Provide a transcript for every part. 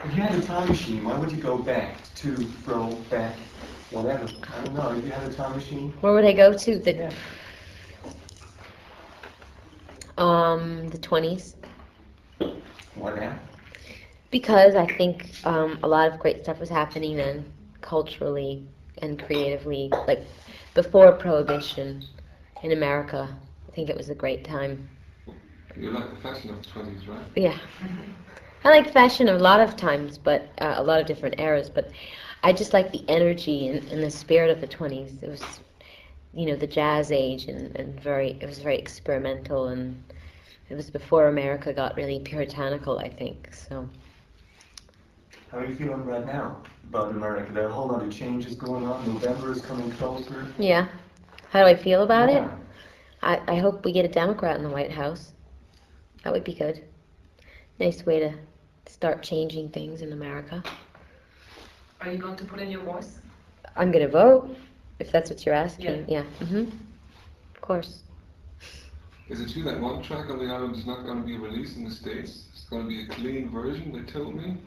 If you had a time machine, why would you go back to throw back whatever? I don't know. If you had a time machine, Where would I go to? yeah. The 20s. Why now? Because I think a lot of great stuff was happening then, culturally and creatively, like before Prohibition in America. I think it was a great time. You like the fashion of the 20s, right? Yeah. I like fashion a lot of times, but a lot of different eras, but I just like the energy and the spirit of the 20s. It was, the jazz age and it was very experimental, and it was before America got really puritanical, I think, so. How are you feeling right now about America? There are a whole lot of changes going on. November is coming closer. Yeah. How do I feel about it? Yeah. I hope we get a Democrat in the White House. That would be good. Nice way to start changing things in America. Are you going to put in your voice? I'm gonna vote, if that's what you're asking. Yeah. Yeah. Of course. Is it true that one track on the album is not going to be released in the States? It's going to be a clean version, they told me.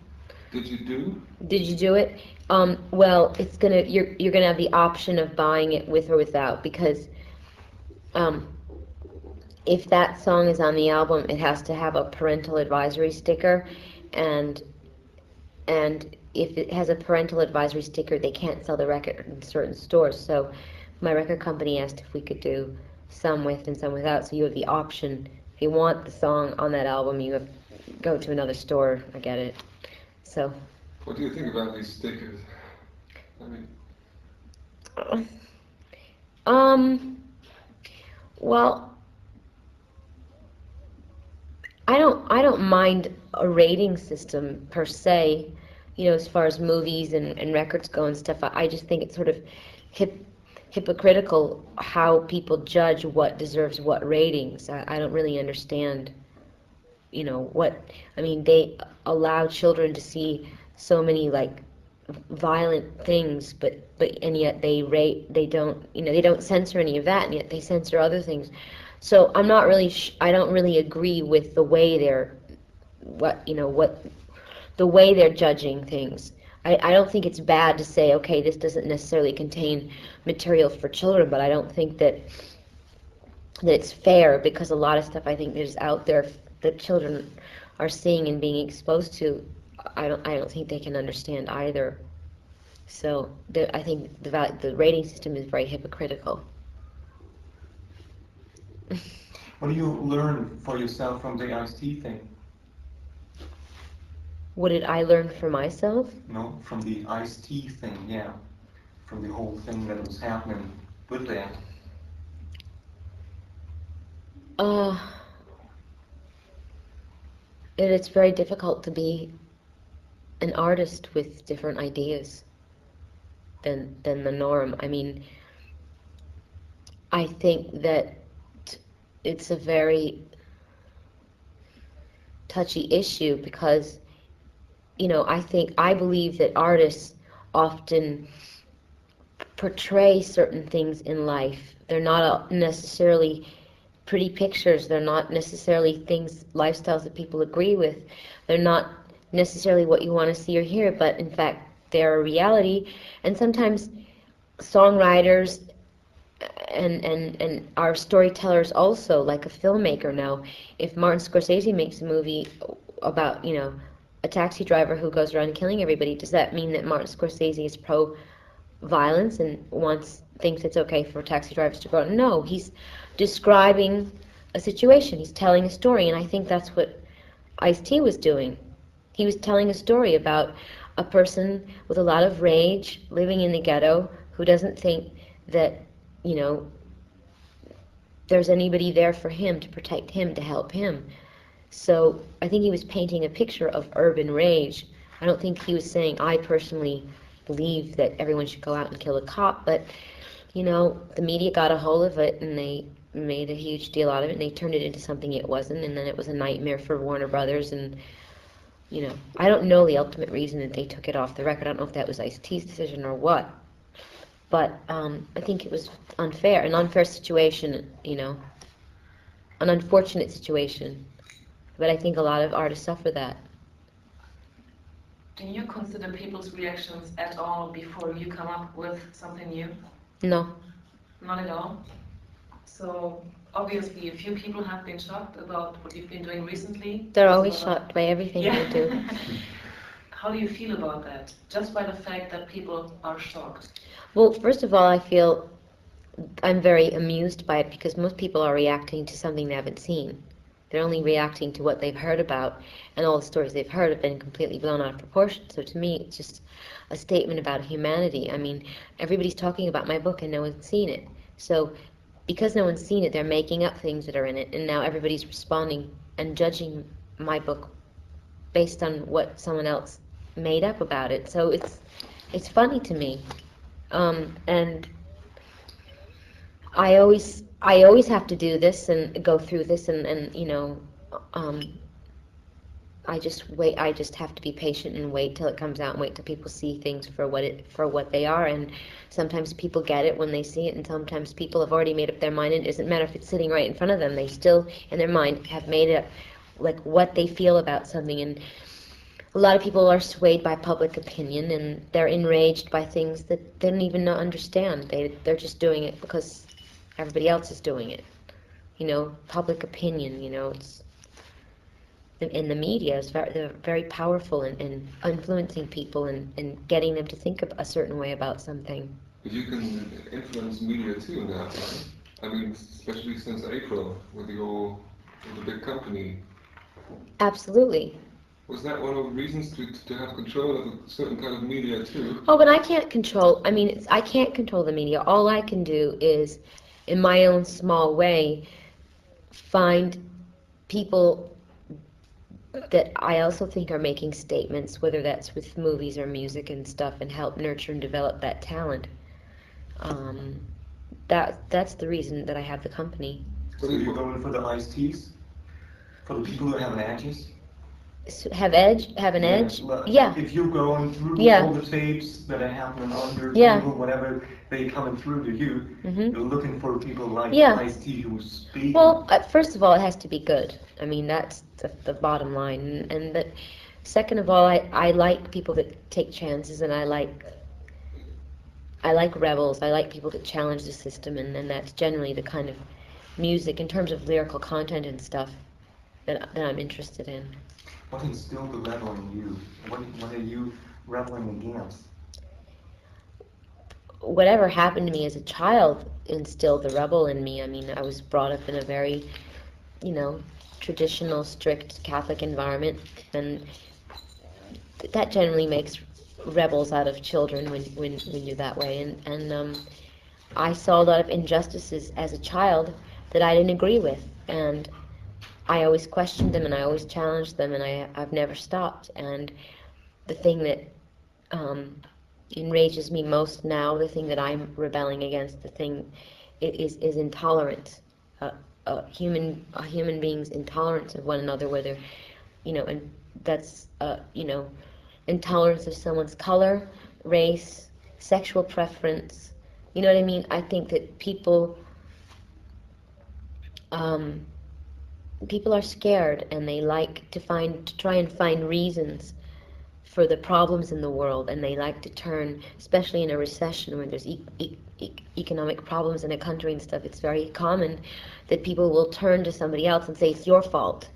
Did you do? Did you do it? Well, you're gonna have the option of buying it with or without, because um, if that song is on the album, it has to have a parental advisory sticker, and if it has a parental advisory sticker, they can't sell the record in certain stores. So my record company asked if we could do some with and some without. So you have the option. If you want the song on that album, you have go to another store and get it. So. What do you think about these stickers? I mean, Well, I don't mind a rating system per se, as far as movies and records go and stuff. I just think it's sort of hypocritical how people judge what deserves what ratings. I don't really understand, what, I mean, they allow children to see so many, like, violent things, and yet they don't censor any of that, and yet they censor other things. So I don't really agree with the way what the way they're judging things. I don't think it's bad to say, okay, this doesn't necessarily contain material for children, but I don't think that it's fair, because a lot of stuff I think is out there that children are seeing and being exposed to. I don't think they can understand either. So I think the rating system is very hypocritical. What do you learn for yourself from the Ice-T thing? What did I learn for myself? No, from the Ice-T thing, yeah. From the whole thing that was happening with that. Uh, it's very difficult to be an artist with different ideas than the norm. I mean, I think that it's a very touchy issue, because I believe that artists often portray certain things in life. They're not necessarily pretty pictures. They're not necessarily lifestyles that people agree with. They're not necessarily what you want to see or hear, but in fact, they're a reality. And sometimes songwriters and our storytellers also, like a filmmaker now. If Martin Scorsese makes a movie about, a taxi driver who goes around killing everybody, does that mean that Martin Scorsese is pro-violence and thinks it's okay for taxi drivers to go out? No, he's describing a situation. He's telling a story, and I think that's what Ice-T was doing. He was telling a story about a person with a lot of rage living in the ghetto who doesn't think that, there's anybody there for him, to protect him, to help him. So I think he was painting a picture of urban rage. I don't think he was saying, I personally believe that everyone should go out and kill a cop, but, the media got a hold of it, and they made a huge deal out of it, and they turned it into something it wasn't, and then it was a nightmare for Warner Brothers, and, I don't know the ultimate reason that they took it off the record. I don't know if that was Ice-T's decision or what, but I think it was an unfair situation, an unfortunate situation. But I think a lot of artists suffer that. Do you consider people's reactions at all before you come up with something new? No. Not at all? So obviously a few people have been shocked about what you've been doing recently. They're There's a always lot of- shocked by everything I do. How do you feel about that? Just by the fact that people are shocked. Well, first of all, I feel I'm very amused by it because most people are reacting to something they haven't seen. They're only reacting to what they've heard about, and all the stories they've heard have been completely blown out of proportion. So to me, it's just a statement about humanity. I mean, everybody's talking about my book and no one's seen it. So because no one's seen it, they're making up things that are in it, and now everybody's responding and judging my book based on what someone else made up about it. So it's funny to me, and I always have to do this and go through this, and you know, I just wait. I just have to be patient and wait till it comes out and wait till people see things for what they are. And sometimes people get it when they see it, and sometimes people have already made up their mind. And it doesn't matter if it's sitting right in front of them; they still, in their mind, have made up like what they feel about something. And a lot of people are swayed by public opinion, and they're enraged by things that they don't even understand. They're just doing it because everybody else is doing it. You know, public opinion. You know, it's in the media is they're very powerful in influencing people and getting them to think a certain way about something. But you can influence media too now, right? I mean, especially since April, with the big company. Absolutely. Was that one of the reasons to have control of a certain kind of media too? Oh, but I can't control. I mean, I can't control the media. All I can do is, in my own small way, find people that I also think are making statements, whether that's with movies or music and stuff, and help nurture and develop that talent. That's the reason that I have the company. So you're going for the iced teas? For the people who have edges? Have an edge? Well, Yeah. if you're going through Yeah. all the tapes that are happening under Yeah. table, whatever they coming through to you, Mhm. you're looking for people like Yeah. Ice-T who speak. Well, first of all, it has to be good. I mean, that's the bottom line. And that, second of all, I like people that take chances, and I like rebels. I like people that challenge the system, and that's generally the kind of music, in terms of lyrical content and stuff, that I'm interested in. What instilled the rebel in you? What are you rebelling against? Whatever happened to me as a child instilled the rebel in me. I mean, I was brought up in a very, you know, traditional, strict Catholic environment, and that generally makes rebels out of children when you're that way. And I saw a lot of injustices as a child that I didn't agree with, and I always questioned them, and I always challenged them, and I've never stopped. And the thing that enrages me most now, the thing that I'm rebelling against, the thing is intolerance. Human beings' intolerance of one another, whether, you know, and that's you know, intolerance of someone's color, race, sexual preference. You know what I mean? I think that people are scared, and they like to try and find reasons for the problems in the world, and they like to turn, especially in a recession when there's economic problems in a country and stuff. It's very common that people will turn to somebody else and say, it's your fault.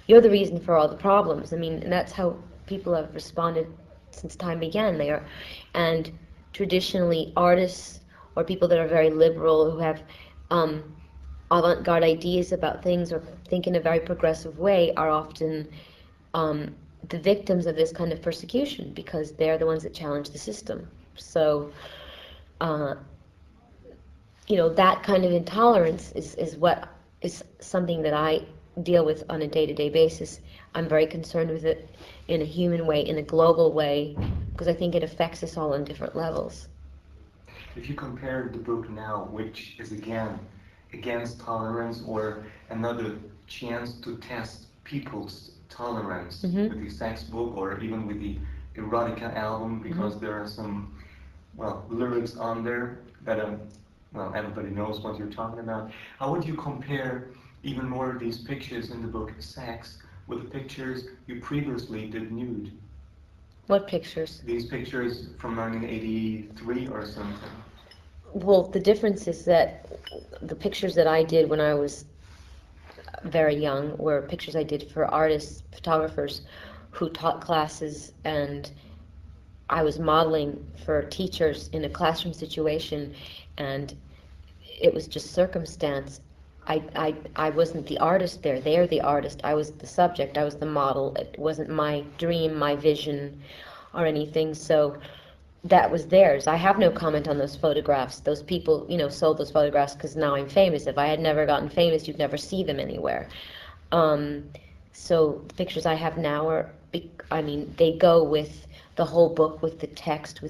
You're the reason for all the problems. I mean, and that's how people have responded since time began. And traditionally, artists or people that are very liberal, who have avant-garde ideas about things or think in a very progressive way, are often the victims of this kind of persecution, because they're the ones that challenge the system. So, you know, that kind of intolerance is something that I deal with on a day-to-day basis. I'm very concerned with it in a human way, in a global way, because I think it affects us all on different levels. If you compare the book now, which is again against tolerance, or another chance to test people's tolerance with the sex book, or even with the Erotica album, because there are some, well, lyrics on there that well, everybody knows what you're talking about. How would you compare even more of these pictures in the book Sex with the pictures you previously did nude? What pictures? These pictures from 1983 or something. Well, the difference is that the pictures that I did when I was very young were pictures I did for artists, photographers who taught classes, and I was modeling for teachers in a classroom situation, and it was just circumstance. I wasn't the artist there. They're the artist. I was the subject. I was the model. It wasn't my dream, my vision, or anything. So that was theirs. I have no comment on those photographs. Those people, sold those photographs because now I'm famous. If I had never gotten famous, you'd never see them anywhere. Um, so the pictures I have now are, they go with the whole book, with the text,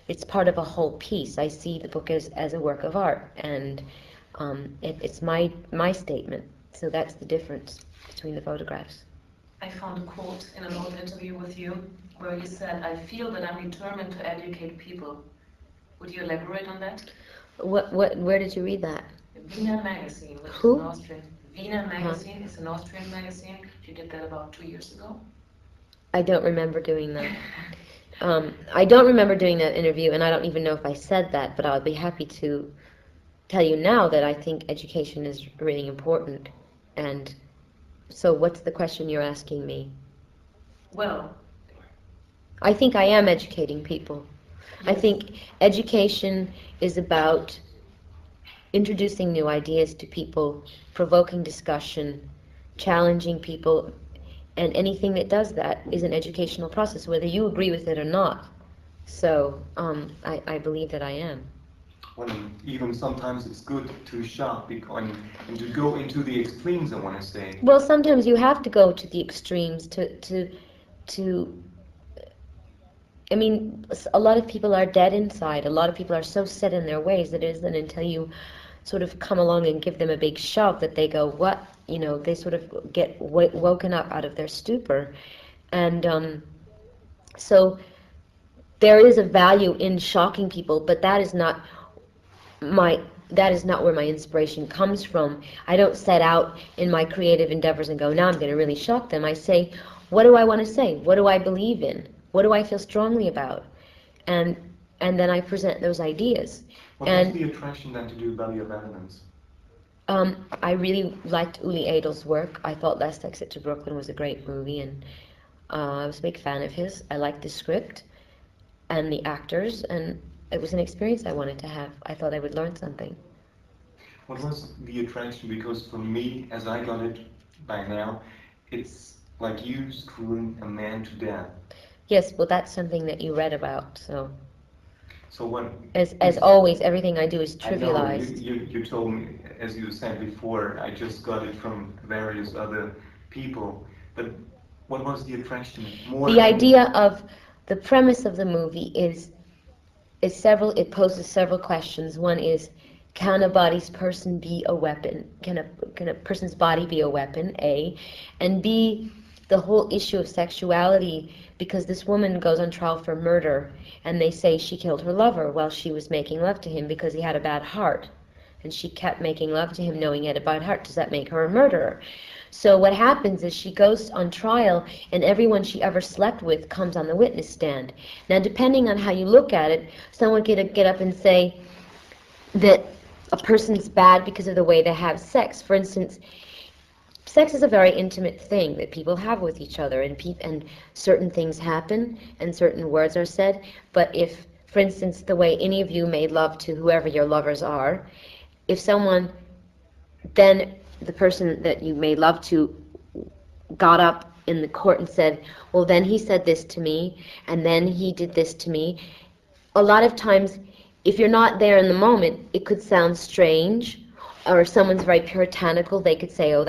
it's part of a whole piece. I see the book as a work of art, and it's my statement. So that's the difference between the photographs. I found a quote in an old interview with you where you said, "I feel that I'm determined to educate people." Would you elaborate on that? Where did you read that? Wiener Magazine, which Who? is an Austrian. Wiener Magazine is an Austrian magazine. You did that about 2 years ago. I don't remember doing that. I don't remember doing that interview, and I don't even know if I said that, but I'll be happy to tell you now that I think education is really important. And so what's the question you're asking me? Well, I think I am educating people. I think education is about introducing new ideas to people, provoking discussion, challenging people, and anything that does that is an educational process, whether you agree with it or not. So I believe that I am. Well, even sometimes it's good to shock and to go into the extremes, I want to say. Well, sometimes you have to go to the extremes to a lot of people are dead inside. A lot of people are so set in their ways that it isn't until you sort of come along and give them a big shove that they go, what? They sort of get woken up out of their stupor. And so there is a value in shocking people, but that is not where my inspiration comes from. I don't set out in my creative endeavors and go, now I'm going to really shock them. I say, what do I want to say? What do I believe in? What do I feel strongly about? And then I present those ideas. What was the attraction then to do Value of Evidence? I really liked Uli Edel's work. I thought Last Exit to Brooklyn was a great movie, and I was a big fan of his. I liked the script and the actors, and it was an experience I wanted to have. I thought I would learn something. What was the attraction? Because for me, as I got it by now, it's like you screwing a man to death. Yes, well, that's something that you read about, so... So what? As always, everything I do is I know, trivialized. you told me, as you said before, I just got it from various other people. But what was the attraction? The idea of the premise of the movie is it poses several questions. One is, can a person be a weapon? Can a person's body be a weapon? A, and B, the whole issue of sexuality, because this woman goes on trial for murder, and they say she killed her lover while she was making love to him because he had a bad heart, and she kept making love to him knowing he had a bad heart. Does that make her a murderer? So what happens is she goes on trial, and everyone she ever slept with comes on the witness stand. Now, depending on how you look at it, someone could get up and say that a person's bad because of the way they have sex. For instance, sex is a very intimate thing that people have with each other, and certain things happen and certain words are said. But if, for instance, the way any of you made love to whoever your lovers are, if someone, then the person that you made love to got up in the court and said, well, then he said this to me, and then he did this to me. A lot of times, if you're not there in the moment, it could sound strange, or if someone's very puritanical, they could say, oh,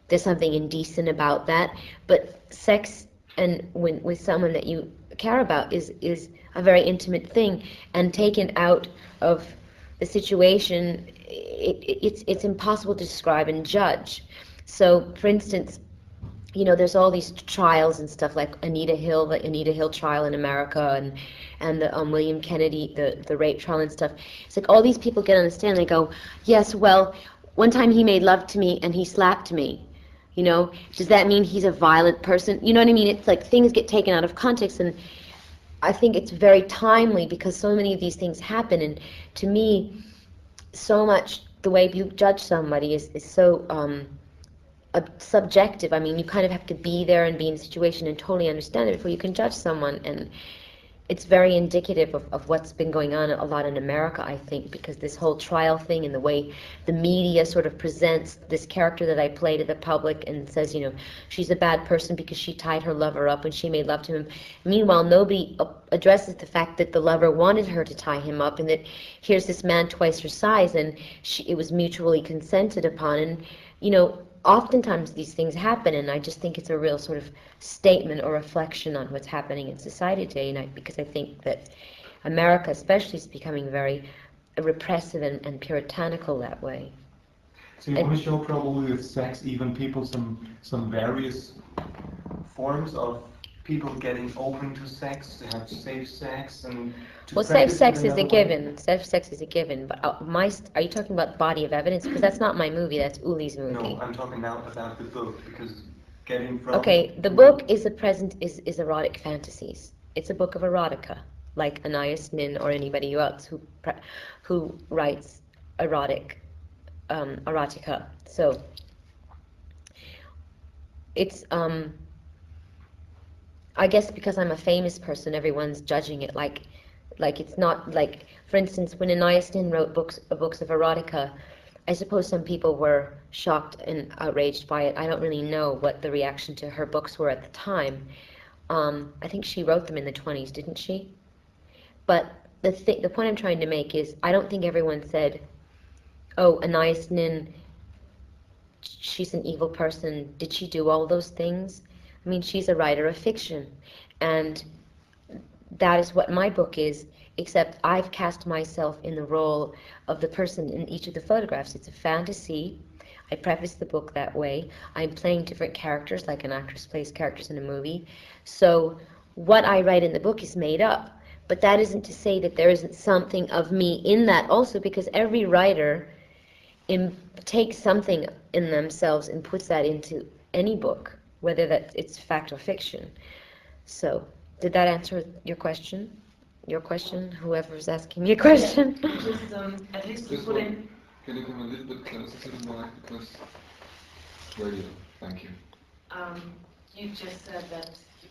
there's something indecent about that. But sex and with someone that you care about is a very intimate thing, and taken out of the situation, it's impossible to describe and judge. So, for instance, there's all these trials and stuff like the Anita Hill trial in America, and the William Kennedy, the rape trial and stuff. It's like all these people get on the stand and they go, yes, well, one time he made love to me and he slapped me. You know, does that mean he's a violent person? You know what I mean? It's like things get taken out of context, and I think it's very timely because so many of these things happen. And to me, so much the way you judge somebody is so subjective. I mean, you kind of have to be there and be in the situation and totally understand it before you can judge someone. And it's very indicative of what's been going on a lot in America, I think, because this whole trial thing and the way the media sort of presents this character that I play to the public and says, you know, she's a bad person because she tied her lover up and she made love to him. Meanwhile, nobody addresses the fact that the lover wanted her to tie him up, and that here's this man twice her size, and it was mutually consented upon. And, you know, oftentimes these things happen, and I just think it's a real sort of statement or reflection on what's happening in society today, because I think that America especially is becoming very repressive and puritanical that way. So you want to show probably with sex, even people some various forms of people getting open to sex, to have safe sex, and to Well, safe practice sex it is a another way? given. Safe sex is a given. But are you talking about body of evidence? Because that's not my movie. That's Uli's movie. No, I'm talking now about the book, because getting from... Okay, the book is is erotic fantasies. It's a book of erotica, like Anais Nin or anybody else who writes erotica. So it's I guess because I'm a famous person, everyone's judging it like it's not like, for instance, when Anais Nin wrote books of erotica, I suppose some people were shocked and outraged by it. I don't really know what the reaction to her books were at the time. I think she wrote them in the 20s, didn't she? But the point I'm trying to make is, I don't think everyone said, oh, Anais Nin, she's an evil person. Did she do all those things? I mean, she's a writer of fiction, and that is what my book is, except I've cast myself in the role of the person in each of the photographs. It's a fantasy. I preface the book that way. I'm playing different characters, like an actress plays characters in a movie. So what I write in the book is made up, but that isn't to say that there isn't something of me in that also, because every writer takes something in themselves and puts that into any book, whether it's fact or fiction. So, did that answer your question? Your question? Whoever's asking me a question? Yeah, just at least you put in... Can you come a little bit closer to the mic, because radio, thank you. You just said that you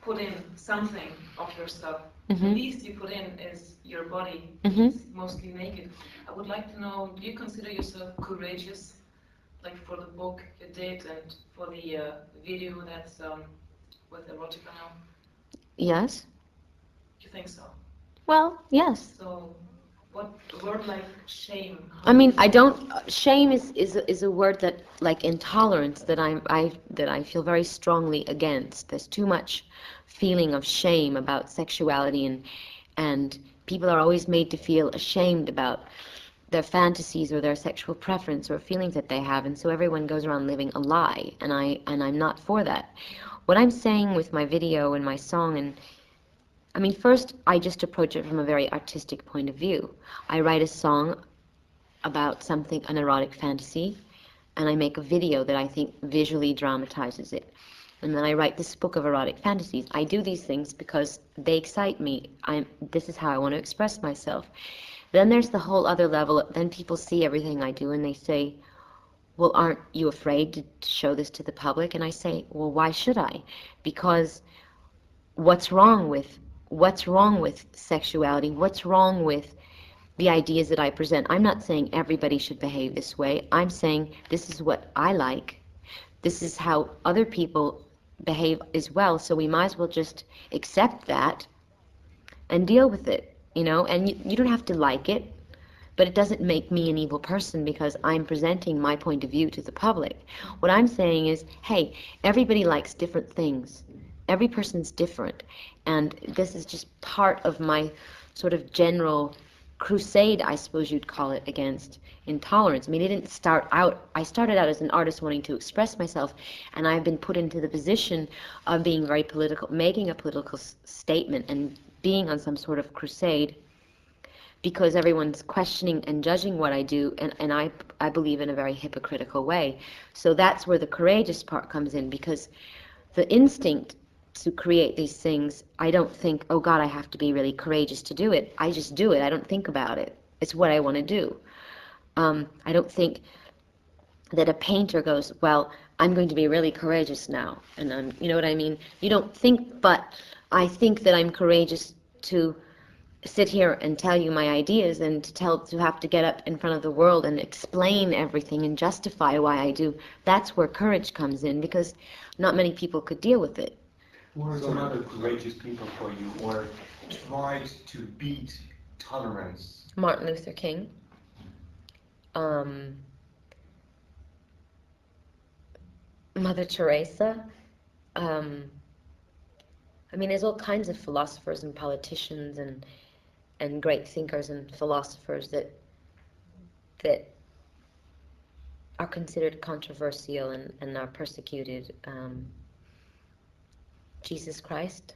put in something of yourself. Mhm. The least you put in is your body, Mhm. it's mostly naked. I would like to know, do you consider yourself courageous, like for the book you did and for the video that's with Erotica now? Yes. You think so? Well, yes. So, what word like shame? I mean, I don't. Shame is a word that, like intolerance, that I feel very strongly against. There's too much feeling of shame about sexuality, and people are always made to feel ashamed about their fantasies or their sexual preference or feelings that they have, and so everyone goes around living a lie, and I'm not for that. What I'm saying with my video and my song, and I mean, first, I just approach it from a very artistic point of view. I write a song about something, an erotic fantasy, and I make a video that I think visually dramatizes it. And then I write this book of erotic fantasies. I do these things because they excite me. This is how I want to express myself. Then there's the whole other level. Then people see everything I do and they say, well, aren't you afraid to show this to the public? And I say, well, why should I? Because what's wrong with sexuality? What's wrong with the ideas that I present? I'm not saying everybody should behave this way. I'm saying this is what I like. This is how other people behave as well, so we might as well just accept that and deal with it, you know? And you don't have to like it, but it doesn't make me an evil person because I'm presenting my point of view to the public. What I'm saying is, hey, everybody likes different things. Every person's different, and this is just part of my sort of general crusade, I suppose you'd call it, against intolerance. I mean, it didn't start out, I started out as an artist wanting to express myself, and I've been put into the position of being very political, making a political statement and being on some sort of crusade because everyone's questioning and judging what I do, and I believe in a very hypocritical way. So that's where the courageous part comes in, because the instinct to create these things, I don't think, oh God, I have to be really courageous to do it. I just do it. I don't think about it. It's what I want to do. I don't think that a painter goes, well, I'm going to be really courageous now. And you know what I mean? You don't think, but I think that I'm courageous to sit here and tell you my ideas, and to have to get up in front of the world and explain everything and justify why I do. That's where courage comes in, because not many people could deal with it. Who are some other courageous people for you, or tried to beat tolerance? Martin Luther King. Mother Teresa. I mean, there's all kinds of philosophers and politicians and great thinkers and philosophers that are considered controversial and are persecuted. Jesus Christ.